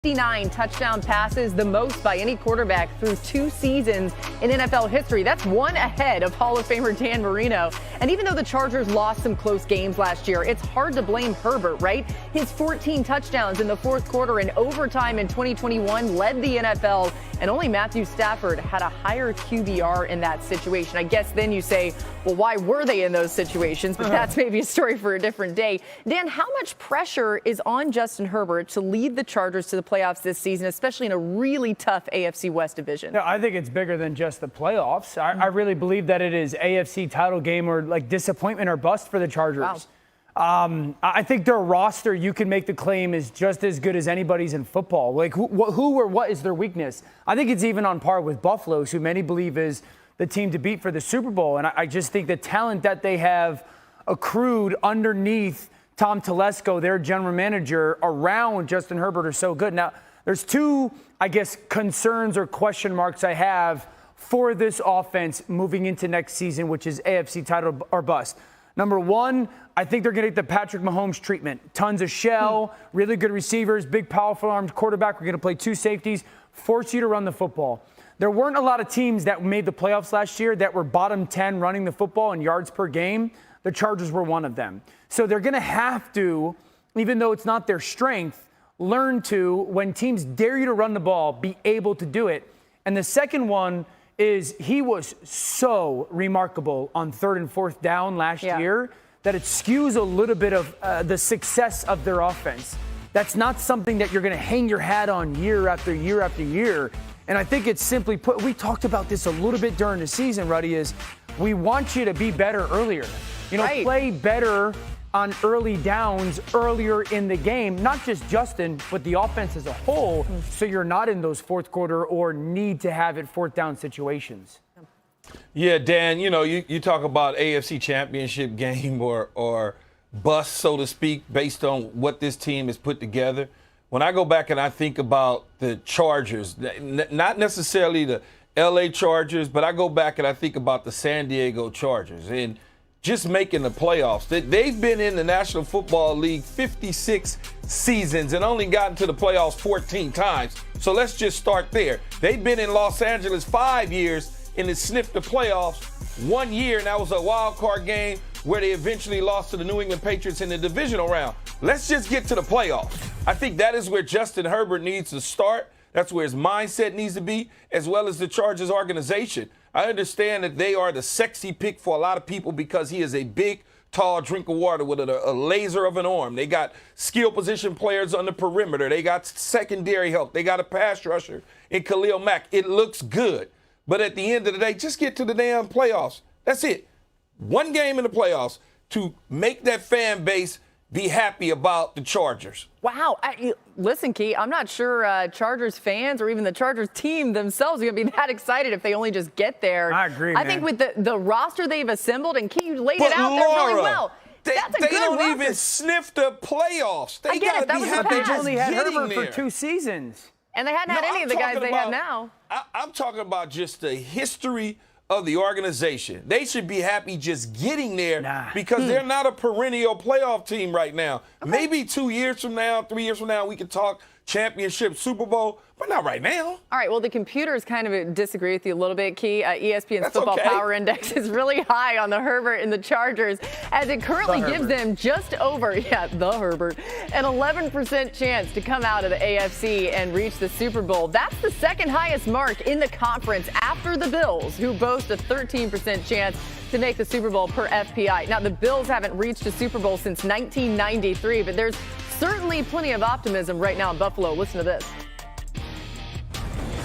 59 touchdown passes, the most by any quarterback through 2 seasons in NFL history. That's one ahead of Hall of Famer Dan Marino. And even though the Chargers lost some close games last year, it's hard to blame Herbert, right? His 14 touchdowns in the fourth quarter and overtime in 2021 led the NFL, and only Matthew Stafford had a higher QBR in that situation. I guess then you say, well, why were they in those situations? But that's maybe a story for a different day. Dan, how much pressure is on Justin Herbert to lead the Chargers to the playoffs this season, especially in a really tough AFC West division? Yeah, I think it's bigger than just the playoffs. I really believe that it is AFC title game or like disappointment or bust for the Chargers. Wow. I think their roster, you can make the claim, is just as good as anybody's in football. Like who or what is their weakness? I think it's even on par with Buffalo's, who many believe is the team to beat for the Super Bowl. And I just think the talent that they have accrued underneath Tom Telesco, their general manager, around Justin Herbert are so good. Now, there's two, I guess, concerns or question marks I have for this offense moving into next season, which is AFC title or bust. Number one, I think they're going to get the Patrick Mahomes treatment. Tons of shell, really good receivers, big, powerful armed quarterback. We're going to play 2 safeties, force you to run the football. There weren't a lot of teams that made the playoffs last year that were bottom 10 running the football in yards per game. The Chargers were one of them. So they're going to have to, even though it's not their strength, learn to, when teams dare you to run the ball, be able to do it. And the second one is he was so remarkable on 3rd and 4th down last year that it skews a little bit of the success of their offense. That's not something that you're going to hang your hat on year after year after year. And I think it's simply put, we talked about this a little bit during the season, Ruddy, is we want you to be better earlier. You know, play better on early downs earlier in the game, not just Justin, but the offense as a whole, so you're not in those fourth quarter or need to have it 4th down situations. Yeah, Dan, you know, you talk about AFC championship game or bust, so to speak, based on what this team has put together. When I go back and I think about the Chargers, not necessarily the LA Chargers, but I go back and I think about the San Diego Chargers and just making the playoffs. They've been in the National Football League 56 seasons and only gotten to the playoffs 14 times. So let's just start there. They've been in Los Angeles 5 years and it sniffed the playoffs 1 year, and that was a wild card game where they eventually lost to the New England Patriots in the divisional round. Let's just get to the playoffs. I think that is where Justin Herbert needs to start. That's where his mindset needs to be, as well as the Chargers organization. I understand that they are the sexy pick for a lot of people because he is a big, tall drink of water with a laser of an arm. They got skill position players on the perimeter. They got secondary help. They got a pass rusher in Khalil Mack. It looks good. But at the end of the day, just get to the damn playoffs. That's it. One game in the playoffs to make that fan base be happy about the Chargers. Wow. Listen, Key, I'm not sure Chargers fans or even the Chargers team themselves are going to be that excited if they only just get there. I agree, I think with the roster they've assembled, and Key, you laid it out there really well. They don't even sniff the playoffs. They got to be happy. They've only had Herbert there for 2 seasons. And they hadn't had any of the guys they have now. I'm talking about just the history of the organization. They should be happy just getting there because they're not a perennial playoff team right now. Okay. Maybe 2 years from now, 3 years from now, we could talk championship, Super Bowl, but not right now. All right, well, the computers kind of disagree with you a little bit, Key. ESPN's Football Power Index is really high on the Herbert and the Chargers, as it currently gives them just over, the Herbert, an 11% chance to come out of the AFC and reach the Super Bowl. That's the second highest mark in the conference after the Bills, who boast a 13% chance to make the Super Bowl per FPI. Now, the Bills haven't reached a Super Bowl since 1993, but there's certainly plenty of optimism right now in Buffalo. Listen to this.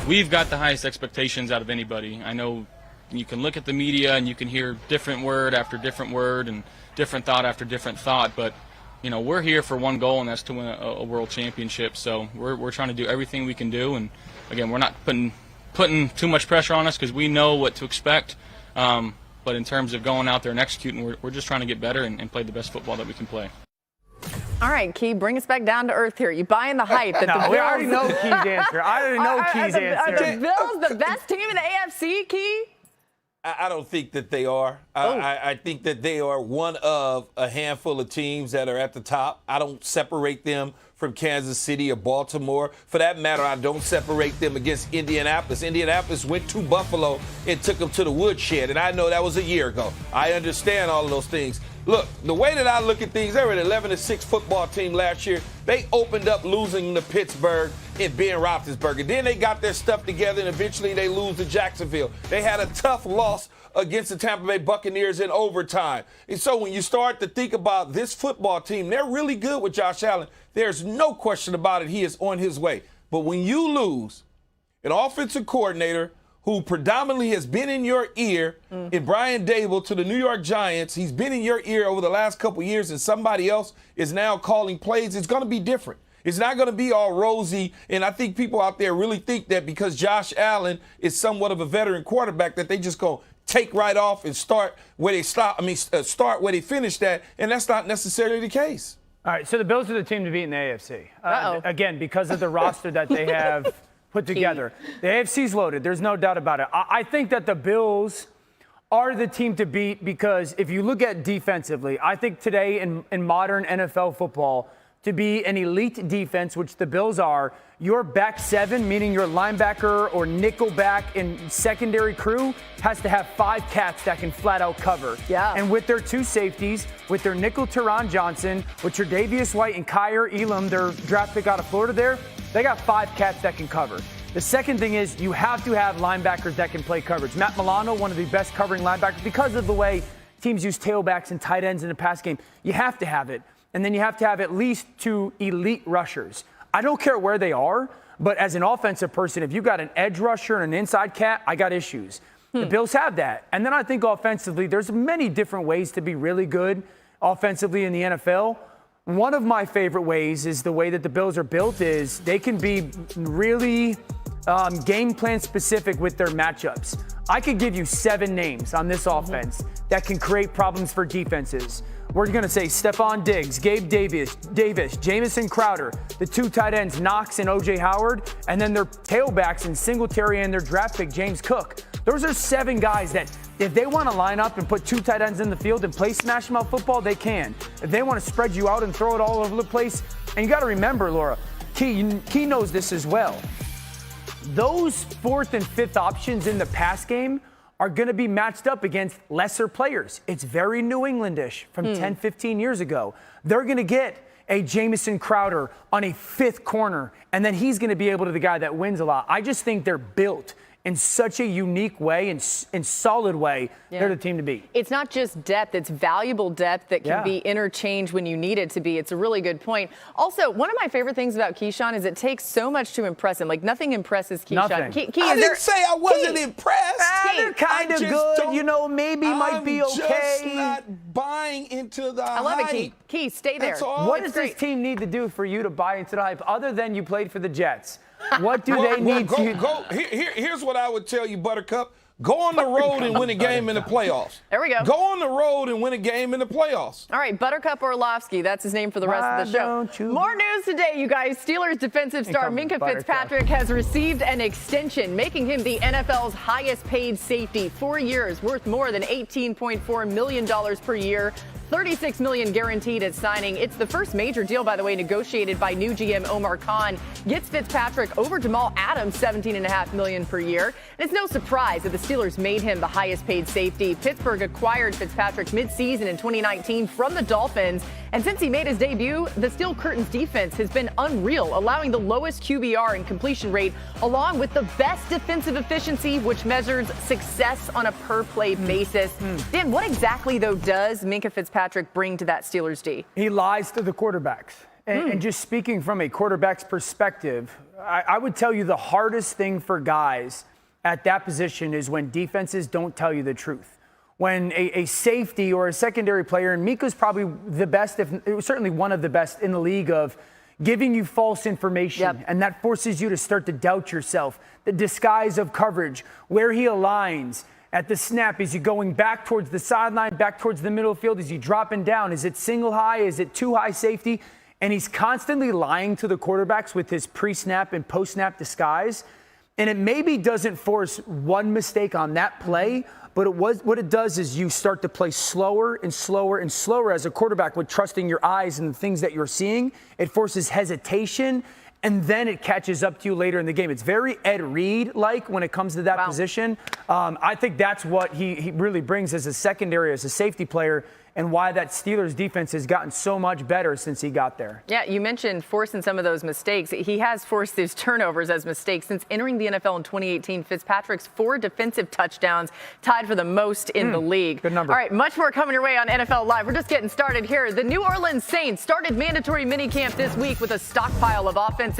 We've got the highest expectations out of anybody. I know you can look at the media and you can hear different word after different word and different thought after different thought, but you know, we're here for one goal, and that's to win a world championship. So we're trying to do everything we can do, and again, we're not putting too much pressure on us because we know what to expect. But in terms of going out there and executing, we're just trying to get better and play the best football that we can play. All right, Key, bring us back down to earth here. You buying the hype that the Bills... We already know Key's answer. I already know Key's answer. Are the Bills the best team in the AFC, Key? I don't think that they are. I think that they are one of a handful of teams that are at the top. I don't separate them from Kansas City or Baltimore. For that matter, I don't separate them against Indianapolis. Indianapolis went to Buffalo and took them to the woodshed, and I know that was a year ago. I understand all of those things. Look, the way that I look at things, they were an 11-6 football team last year. They opened up losing to Pittsburgh and Ben Roethlisberger. Then they got their stuff together, and eventually they lose to Jacksonville. They had a tough loss against the Tampa Bay Buccaneers in overtime. And so when you start to think about this football team, they're really good with Josh Allen. There's no question about it. He is on his way. But when you lose an offensive coordinator who predominantly has been in your ear, in Brian Dable to the New York Giants, he's been in your ear over the last couple of years, and somebody else is now calling plays, it's going to be different. It's not going to be all rosy, and I think people out there really think that because Josh Allen is somewhat of a veteran quarterback that they just go take right off and start where they stop. Start where they finished at, and that's not necessarily the case. All right, so the Bills are the team to beat in the AFC. Again, because of the roster that they have put together. The AFC's loaded. There's no doubt about it. I think that the Bills are the team to beat because if you look at defensively, I think today in modern NFL football, to be an elite defense, which the Bills are, your back seven, meaning your linebacker or nickel back and secondary crew, has to have 5 cats that can flat out cover. Yeah. And with their 2 safeties, with their nickel Teron Johnson, with Tre'Davious White and Kyer Elam, their draft pick out of Florida there, they got 5 cats that can cover. The second thing is you have to have linebackers that can play coverage. Matt Milano, one of the best covering linebackers, because of the way teams use tailbacks and tight ends in the pass game, you have to have it. And then you have to have at least 2 elite rushers. I don't care where they are, but as an offensive person, if you got an edge rusher and an inside cat, I got issues. The Bills have that. And then I think offensively, there's many different ways to be really good offensively in the NFL. One of my favorite ways is the way that the Bills are built is they can be really game plan specific with their matchups. I could give you 7 names on this offense that can create problems for defenses. We're going to say Stephon Diggs, Gabe Davis, Jamison Crowder, the 2 tight ends, Knox and O.J. Howard, and then their tailbacks in Singletary and their draft pick, James Cook. Those are 7 guys that if they want to line up and put 2 tight ends in the field and play smash mouth football, they can. If they want to spread you out and throw it all over the place, and you got to remember, Laura, Key knows this as well. Those 4th and 5th options in the pass game are going to be matched up against lesser players. It's very New Englandish from 10, 15 years ago. They're going to get a Jamison Crowder on a 5th corner, and then he's going to be able to be the guy that wins a lot. I just think they're built in such a unique way and solid way. They're the team to beat. It's not just depth, it's valuable depth that can be interchanged when you need it to be. It's a really good point. Also, one of my favorite things about Keyshawn is it takes so much to impress him. Like, nothing impresses Keyshawn. Nothing. I didn't say I wasn't impressed. They're kind of good, maybe might be okay. I'm just not buying into the hype. I love it, Key, stay there. That's all. What does this team need to do for you to buy into the hype other than you played for the Jets? What do they need to? Here's what I would tell you, Buttercup. Go on the road and win a game in the playoffs. There we go. Go on the road and win a game in the playoffs. All right, Buttercup Orlovsky, that's his name for the rest of the show. More news today, you guys. Steelers defensive star Minkah Fitzpatrick has received an extension, making him the NFL's highest paid safety. 4 years, worth more than $18.4 million per year. $36 million guaranteed at signing. It's the first major deal, by the way, negotiated by new GM Omar Khan. Gets Fitzpatrick over Jamal Adams, $17.5 million per year. And it's no surprise that the Steelers made him the highest paid safety. Pittsburgh acquired Fitzpatrick midseason in 2019 from the Dolphins. And since he made his debut, the Steel Curtains defense has been unreal, allowing the lowest QBR and completion rate, along with the best defensive efficiency, which measures success on a per-play basis. Dan, what exactly, though, does Minkah Fitzpatrick bring to that Steelers D? He lies to the quarterbacks. And just speaking from a quarterback's perspective, I would tell you the hardest thing for guys at that position is when defenses don't tell you the truth. When a safety or a secondary player, and Mika's probably the best, certainly one of the best in the league of giving you false information, and that forces you to start to doubt yourself. The disguise of coverage, where he aligns at the snap. Is he going back towards the sideline, back towards the middle field? Is he dropping down? Is it single high? Is it two high safety? And he's constantly lying to the quarterbacks with his pre-snap and post-snap disguise. And it maybe doesn't force one mistake on that play, but what it does is you start to play slower and slower and slower as a quarterback with trusting your eyes and the things that you're seeing. It forces hesitation, and then it catches up to you later in the game. It's very Ed Reed-like when it comes to that position. I think that's what he really brings as a secondary, as a safety player, and why that Steelers defense has gotten so much better since he got there. Yeah, you mentioned forcing some of those mistakes. He has forced these turnovers as mistakes. Since entering the NFL in 2018, Fitzpatrick's 4 defensive touchdowns, tied for the most in the league. Good number. All right, much more coming your way on NFL Live. We're just getting started here. The New Orleans Saints started mandatory minicamp this week with a stockpile of offensive